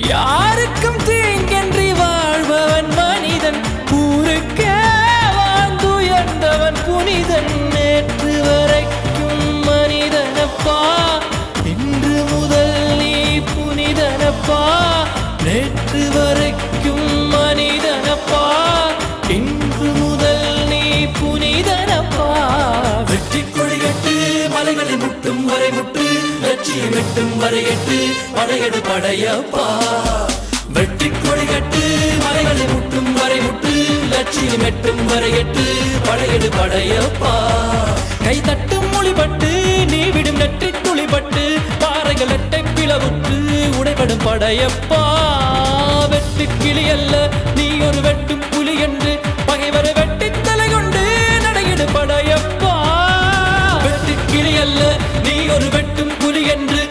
யாருக்கும் தீங்கன்றி வாழ்பவன் மனிதன், ஊருக்கே வாழ்ந்துயர்ந்தவன் புனிதன். நேற்று வரைக்கும் மனிதனப்பா, இன்று முதல் நீ புனிதனப்பா. நேற்று வரைக்கும் மனிதனப்பா, இன்று முதல் நீ புனிதனப்பா. வெற்றி கொடிகட்டு மலைகளை முட்டும் வரை முட்டு, லட்சியம் எட்டும் வரை எட்டு, படையெடு படையப்பா. வெற்றி கொடிகட்டு மலைகளை முட்டும் வரை முட்டு, லட்சியம் எட்டும் வரை எட்டு, படையெடு படையப்பா. கை தட்டும் மொழிபட்டு நீ விடும் நெற்றி துளிபட்டு, பாறைகள் எட்டை பிளவுற்று உடைபடும் படையப்பா. வெட்டு கிளி அல்ல நீ ஒரு வெட்டும் புலி என்று, பகைவரை வெட்டி தலை கொண்டு நடையிடு படையப்பா. வெட்டு கிளி அல்ல நீ ஒரு வெட்டும் புலி என்று,